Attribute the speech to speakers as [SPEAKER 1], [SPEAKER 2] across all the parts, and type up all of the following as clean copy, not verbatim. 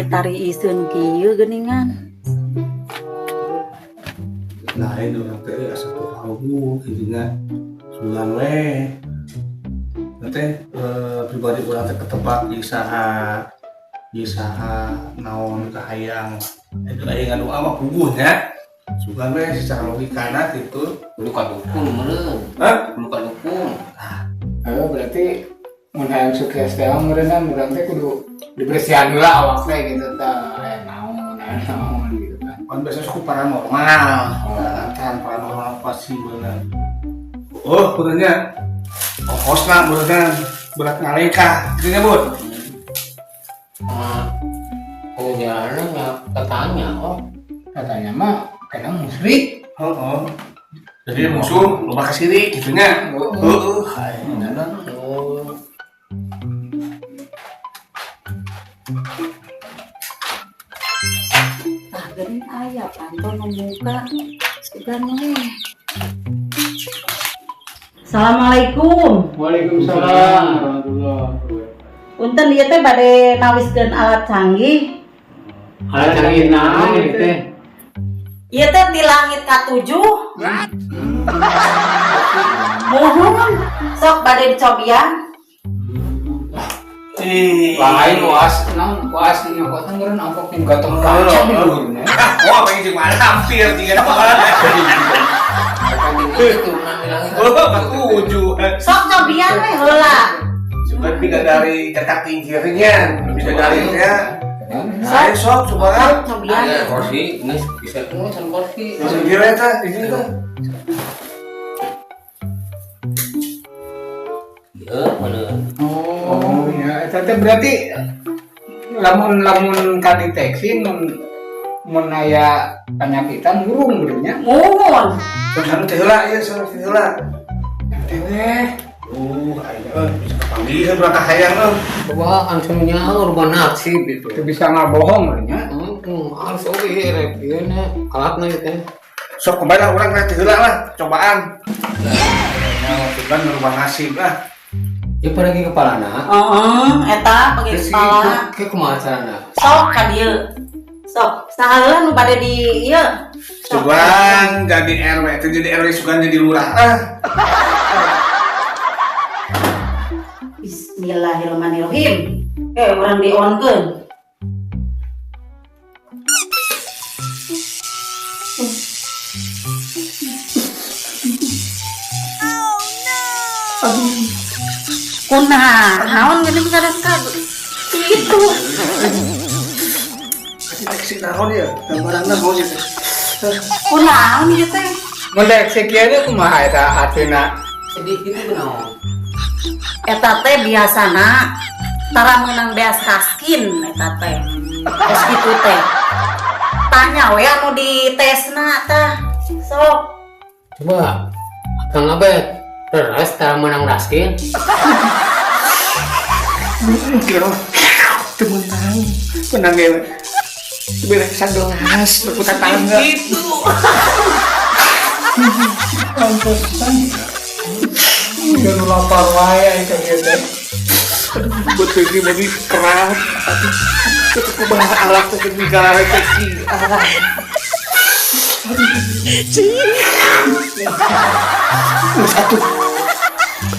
[SPEAKER 1] tari isun kieu geuningan.
[SPEAKER 2] Lain orang teh asa tahu kieunya sulan we. Teh pribadi urang teh ketebak isaha naon kahayang. Itu aya ngadu mah puguh nya. Sugan we secara logikana gitu.
[SPEAKER 3] Kudu kadukun meureun.
[SPEAKER 2] Hah?
[SPEAKER 3] Kudu kadukun.
[SPEAKER 4] Berarti mun hayang sukses teh meureunna urang teh kudu dibersihan heula awak teh gitu tah. Aya naon gitu kan.
[SPEAKER 2] Kan biasa suku paranormal. Kan paranormal pasti bener. Oh, benernya. Hostna bener berat ngaleka. Gitunya, Bud.
[SPEAKER 3] Penjelasannya katanya
[SPEAKER 4] Katanya mah kena musyrik.
[SPEAKER 2] Heeh. Jadi musuh loba kasiri gitunya. Heeh.
[SPEAKER 1] Tah geuning aya pantun membuka sugan we. Assalamualaikum.
[SPEAKER 4] Waalaikumsalam warahmatullahi wabarakatuh.
[SPEAKER 1] Punten ieu teh bade nawiskeun alat canggih.
[SPEAKER 4] Alat canggih naon ieu teh?
[SPEAKER 1] Ieu teh di langit ka-7. Mohon sok bade dicobian.
[SPEAKER 4] Lain was naon was ieu kok tangeureun ampok ning gotong kaca di luhurna.
[SPEAKER 2] Oh, pengen jeung mana hampir tiga apa. Oh, ketujuh.
[SPEAKER 1] Sok cobian we heula.
[SPEAKER 2] Sudah bidadari cetak tingkirnya, bidadarinya. Saya sok coba kan.
[SPEAKER 1] Sok cobian.
[SPEAKER 3] ada kursi, ini bisa kan kursi.
[SPEAKER 2] Masuk kira eta di sini tuh.
[SPEAKER 3] Iya, bener.
[SPEAKER 4] Oh iya, eta teh berarti lamun kadeteksi mun aya panyakitan burung benernya.
[SPEAKER 1] Mohon.
[SPEAKER 2] Sekarang teh heula ieu sama teh heula. Teh. Ayo bisa panggil berangkat hayang euy.
[SPEAKER 3] Coba ansunnya urban naksib gitu.
[SPEAKER 4] Teu bisa ngabohong benernya.
[SPEAKER 3] Harus oke rek ieu na alatna teh.
[SPEAKER 2] Sok kembali lah urang teh heula lah cobaan. Nah, kan merubah nasib lah.
[SPEAKER 3] Ya pergi kepalana.
[SPEAKER 1] Eta pagi kepala.
[SPEAKER 3] Ke kumaha carana?
[SPEAKER 1] Sok ka dieu. Sok, sahaeula nu bade di ieu.
[SPEAKER 2] Sugan jadi RW, itu jadi RW sugan jadi lurah.
[SPEAKER 1] Bismillahirrahmanirrahim. Urang di-onkeun. Kunaha? Naon geuning kadang-kadang. Itu.
[SPEAKER 2] Deteksi naon ya? Gambaran naon ya?
[SPEAKER 1] Kunaon ieu teh?
[SPEAKER 4] Mun deteksi kieu teh kumaha eta artina?
[SPEAKER 3] Sedikit itu naon?
[SPEAKER 1] Eta teh biasana tara meunang beas kaskin eta teh. Tos kitu teh. Tanya we anu di tesna tah. Sok.
[SPEAKER 3] Coba Kang Abed terus tara menang raskin.
[SPEAKER 2] Kira temenang menang ya. Beres gelas berputar tangga.
[SPEAKER 3] Gitu.
[SPEAKER 4] Udah nu lapar wae eta kieu teh.
[SPEAKER 2] Betul ini bagi keras. Itu kubah alat untuk bicara deteksi. Satu.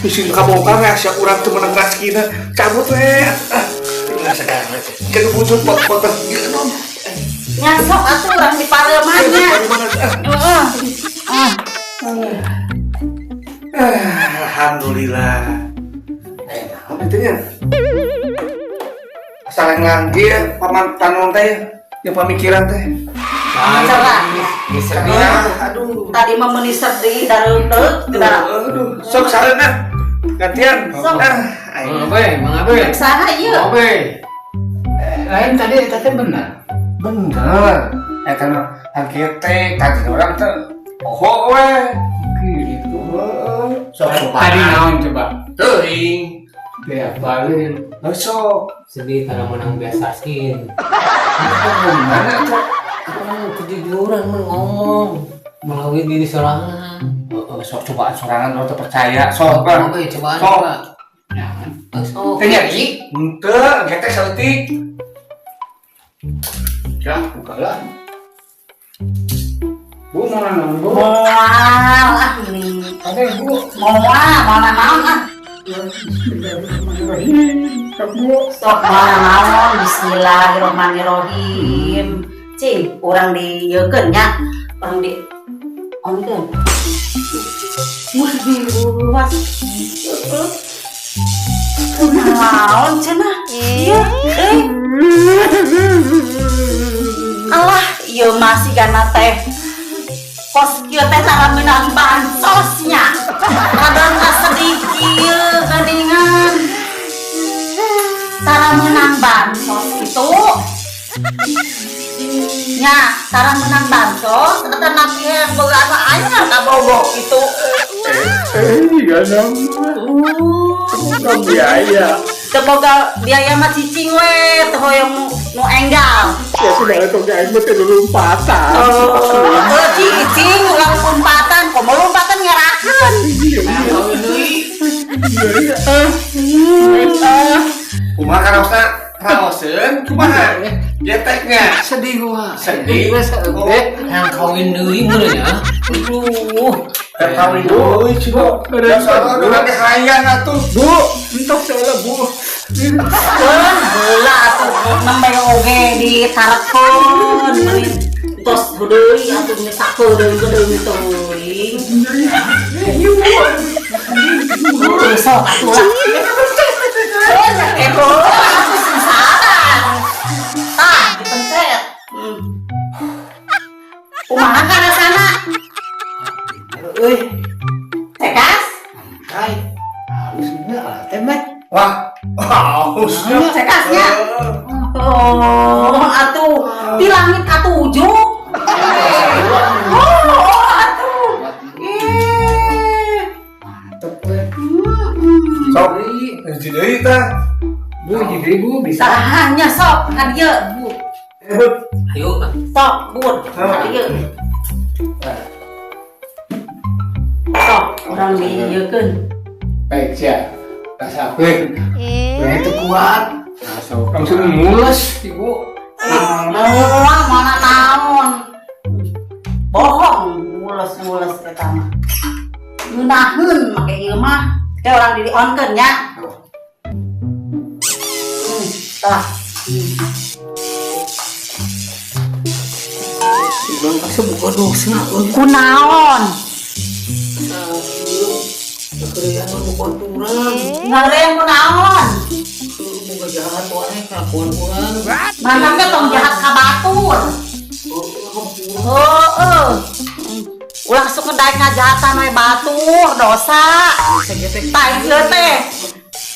[SPEAKER 2] Bisin kabongkar ya siap urang teu menang raskina. Cabut we. Tinggal sekarang aja. Kan wujud potong gitu.
[SPEAKER 1] Nyasok atuh urang di pareumannya.
[SPEAKER 2] Alhamdulillah. Apa itunya? Asal nganggil paman panon teh, yang pemikiran teh.
[SPEAKER 1] Cerah.
[SPEAKER 2] Aduh.
[SPEAKER 1] Tadi mah meuni sedih dareuteuk geura.
[SPEAKER 2] Aduh, sok sarena. Gantian.
[SPEAKER 1] Sok.
[SPEAKER 3] Mang Abed.
[SPEAKER 1] Saha ieu?
[SPEAKER 3] Abed.
[SPEAKER 4] Lain tadi eta teh bener.
[SPEAKER 2] Bener. Eta mah angkit teh tadi orang teh poho we. Gitu. Sok
[SPEAKER 4] Tadi naon coba?
[SPEAKER 2] teuing.
[SPEAKER 4] Dia balik.
[SPEAKER 2] Sok.
[SPEAKER 3] Sedih karena menang biasa skin.
[SPEAKER 2] Gimana tuh?
[SPEAKER 3] Kejujuran men ngomong melalui diri sorangan.
[SPEAKER 2] Sok cobaan sorangan lo percaya. Sok kan.
[SPEAKER 3] Oke, coba
[SPEAKER 2] Sok.
[SPEAKER 3] coba. Sok.
[SPEAKER 2] Tanya sih. Henteu, getek saeutik. Ya, buka lah.
[SPEAKER 4] Bu mau nanam bu.
[SPEAKER 1] Moal ah ini.
[SPEAKER 4] Ada bu.
[SPEAKER 1] Moal mana naon ah.
[SPEAKER 4] Bu.
[SPEAKER 1] Sok mana naon bismillahirrahmanirrahim. Cing, urang dieukeun nya. Urang di onkeun. Wah, diluas. Naon cenah? Iya, Allah, ieu masih kana teh. Pos kieu teh cara meunang bansosnya. Kadang sedikit gandingan. Cara menang bansos itu nya cara menang bansos eta nabi yang boga anu anyar ka bogo itu.
[SPEAKER 2] Iya nama. Semoga biaya.
[SPEAKER 1] Semoga biaya mah cicing we teh hoyong nu enggal.
[SPEAKER 2] Ya sudah itu guys, betul lompatan.
[SPEAKER 1] Oh, cicing ulang lompatan, kok mau lompatan ngerakeun.
[SPEAKER 2] Kumaha karosna raoseun kumaha? Jeteknya
[SPEAKER 3] Sedih gua.
[SPEAKER 2] sedih.
[SPEAKER 3] Yang kawin deui mun nya. Aduh.
[SPEAKER 2] Kawin deui coba. Dasar urang ge hayang atuh. Bu, entok salah Bu.
[SPEAKER 1] Heula atuh nembe oge ditarekeun. Tos deui atuh nyesakeun deui teuing. Sok atuh lah. Eko, aku sengsara. Tah, dipencet. Kumaha kana sana?
[SPEAKER 3] Euy.
[SPEAKER 1] Cekas?
[SPEAKER 3] Hai. Harusnya temet.
[SPEAKER 2] Wah, hausnya.
[SPEAKER 1] Cekasnya? Oh, atuh di langit katujuh. Oh, atuh.
[SPEAKER 4] Mantep we.
[SPEAKER 2] Sok, hiji deui tah.
[SPEAKER 4] Bu jadi bu bisa.
[SPEAKER 1] Sarahannya sok hadieu, Bu.
[SPEAKER 3] Ayo.
[SPEAKER 1] Sok, Bun. Hadieu. Sok, urang dieukeun.
[SPEAKER 4] Baik siap. Rasakeun. Urang itu kuat. Langsung mules ibu.
[SPEAKER 1] Moal mana naon? Bohong, mules-mules eta mah. Ngeunaheun make ieu mah. Teh urang di onkeun nya. Tah.
[SPEAKER 3] Bang asa buka dosa.
[SPEAKER 1] Kunaon?
[SPEAKER 3] Kerian buka turang.
[SPEAKER 1] Ngareng kunaon?
[SPEAKER 3] Buka jahat wae kelakuan urang.
[SPEAKER 1] Manangnya tong jahat ka batur. Heeh. Ulah sok ngedaek ngajahatan we batur, dosa. Tah ieu teh.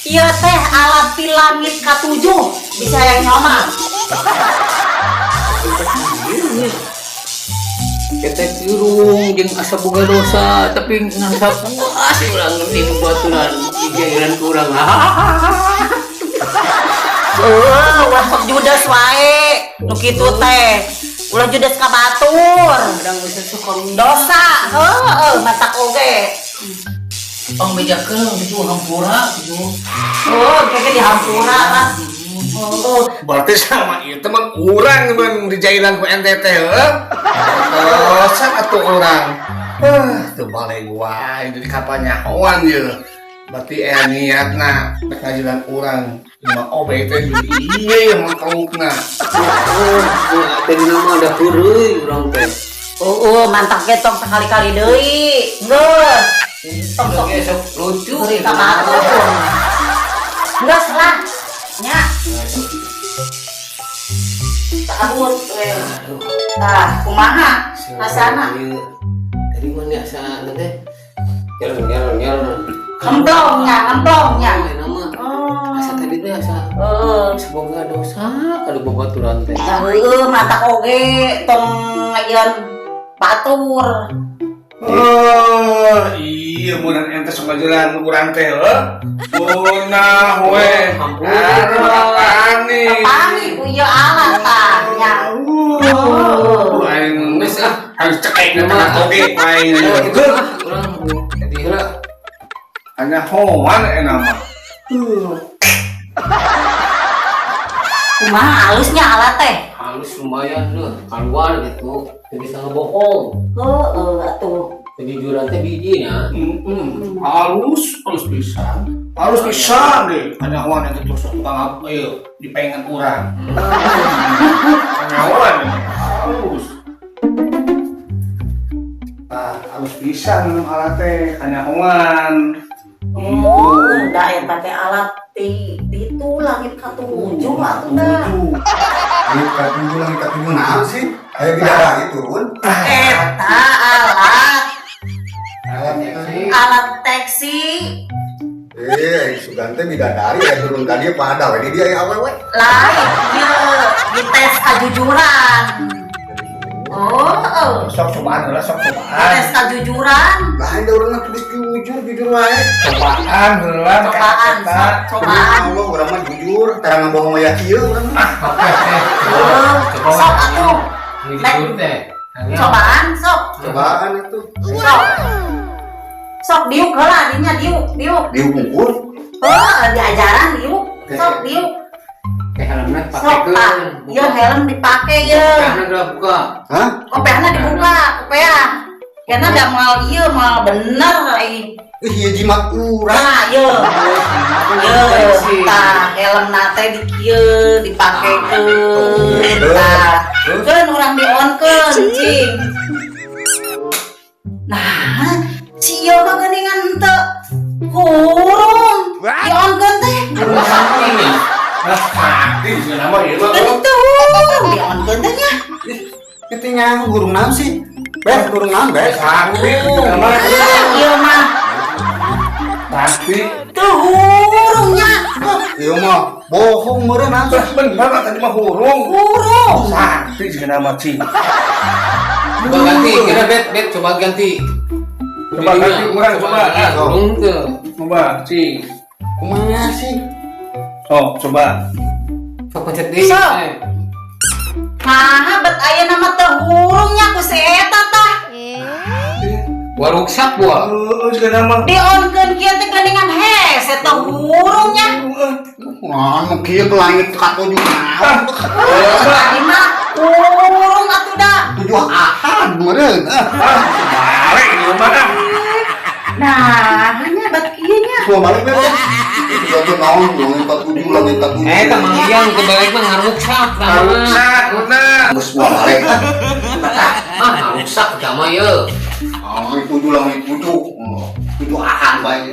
[SPEAKER 1] Ieu teh alat ti langit katujuh bisa yang nyoman.
[SPEAKER 3] Ketek irung jeung asa boga dosa tapi ngarasa puas urang ngerti nu baturan dijairan ku urang.
[SPEAKER 1] Ulah sok judes wae. Nu kitu teh. Ulah judes ka batur.
[SPEAKER 3] Kadang bisa suka
[SPEAKER 1] Dosa. Heeh, matak oge.
[SPEAKER 3] pangbejakeun gitu hampura gitu.
[SPEAKER 1] Oh, kayaknya di hampura lah. Oh,
[SPEAKER 2] Berarti sama itu mah urang mun dijailan ku NTT heuh. Dosa atuh urang. Teu balik wae jadi kapanyahoan ye. Berarti niatna rek ngajilan urang. Cuma obe teh ieu mah kaukna.
[SPEAKER 3] Tadi nama ada heureuy urang teh.
[SPEAKER 1] mantap ge tong sekali-kali deui. Geus. Tong sok
[SPEAKER 3] Sok lucu
[SPEAKER 1] beri ka batur. Geus lah. Nya. Takut we. Tah, kumaha? Rasana.
[SPEAKER 3] Dari mana asa teh? Jalan.
[SPEAKER 1] Emblongnya.
[SPEAKER 3] Nama
[SPEAKER 1] Oh.
[SPEAKER 3] asa tadi teh asa semoga dosa kada boga baturan teh.
[SPEAKER 1] Ya heueuh mata oge tong ngayeun batur.
[SPEAKER 2] Oh, iya mun ente sok ngajilan urang teh heuh. Punah we. Ani.
[SPEAKER 1] Pani ku ieu alat tah nya.
[SPEAKER 2] Aing geus harus cekek nama oge main.
[SPEAKER 3] Urang tadi heula
[SPEAKER 2] Hanya hoan mah.
[SPEAKER 1] Kumaha halusnya alat teh?
[SPEAKER 3] halus lumayan loh keluar gitu bisa ngebohong
[SPEAKER 1] atuh.
[SPEAKER 3] kejujuran teh biji ya
[SPEAKER 2] Halus bisa deh. Hanya awan yang terus tukang ayo dipengen kurang. Hanya awan halus. Halus bisa minum alat teh hanya awan.
[SPEAKER 1] Da eta teh alat di itu langit katujuh atuh da.
[SPEAKER 5] Langit katujuh naon sih? Aya bidadari turun.
[SPEAKER 1] Eta alat teksi.
[SPEAKER 5] Sugan teh bidadari ya turun tadi pada we dia ya awewe.
[SPEAKER 1] Lain ieu dites kajujuran.
[SPEAKER 2] Sok cobaan heula sok
[SPEAKER 1] Tes
[SPEAKER 2] cobaan.
[SPEAKER 1] kajujuran.
[SPEAKER 5] Lain da urang tulis jujur wae.
[SPEAKER 2] Cobaan heula
[SPEAKER 1] Cobaan, cobaan.
[SPEAKER 5] Allah urang mah jujur, tara ngabohong aya kieu urang mah.
[SPEAKER 1] Sok atuh.
[SPEAKER 3] ini jujur teh
[SPEAKER 1] Cobaan sok.
[SPEAKER 5] Cobaan itu.
[SPEAKER 1] Sok diuk heula dinya diuk.
[SPEAKER 5] Diukur.
[SPEAKER 1] Diajaran diuk. Sok diuk.
[SPEAKER 3] kayak helmnya
[SPEAKER 1] Sok
[SPEAKER 3] pakai
[SPEAKER 1] ieu helm dipake ieu.
[SPEAKER 3] karena gelap buka
[SPEAKER 5] Hah?
[SPEAKER 1] Kopehna dibuka, kopea. Karena da mal ieu mal bener ai.
[SPEAKER 5] Ieu jimat urang.
[SPEAKER 1] Nah, ieu. Tah helmna teh di kieu dipakekeun. Tah, keun urang dionkeun, cing. Nah, si ieu mah geuningan teu hurung. Dionkeun teh.
[SPEAKER 2] Nah, hati sih nama ieu mah.
[SPEAKER 1] Itu hurung dionkeun teh nya.
[SPEAKER 5] Itu nya gurung naon sih? Gurung naon,
[SPEAKER 2] Sakti nama
[SPEAKER 1] Ieu mah
[SPEAKER 2] sakti.
[SPEAKER 1] teu hurungnya.
[SPEAKER 5] Ieu mah bohong meureun naon.
[SPEAKER 2] Bener lah tadi mah hurung.
[SPEAKER 1] Hurung.
[SPEAKER 2] Sakti sih nama cing.
[SPEAKER 3] coba ganti kira bet coba ganti
[SPEAKER 2] Coba ganti urang coba.
[SPEAKER 3] burung tuh
[SPEAKER 2] Coba cing.
[SPEAKER 5] Kumaha sih?
[SPEAKER 2] Oh, coba.
[SPEAKER 3] sok pencet di
[SPEAKER 1] Sok. Nah, bet aya nama teu hurungnya ku si eta tah.
[SPEAKER 3] gua rusak gua
[SPEAKER 2] Juga nama.
[SPEAKER 1] Dionkeun kieu teh geuningan hese teh hurungnya.
[SPEAKER 5] Wah, nu kieu ke langit katujuh naon.
[SPEAKER 1] Tadi mah hurung atuh da.
[SPEAKER 5] Tujuh ahad meureun.
[SPEAKER 2] Balik di rumah kan.
[SPEAKER 1] Nah, hanya bet kieu nya.
[SPEAKER 5] Semua balik beb. Itu naon langit katujuh.
[SPEAKER 3] teman yang kebalik mah ngaruksak
[SPEAKER 2] Rusak, bener.
[SPEAKER 5] Geus semua balik.
[SPEAKER 3] ngaruksak sama ya
[SPEAKER 5] Langit tujuh. Tujuh ahad bae.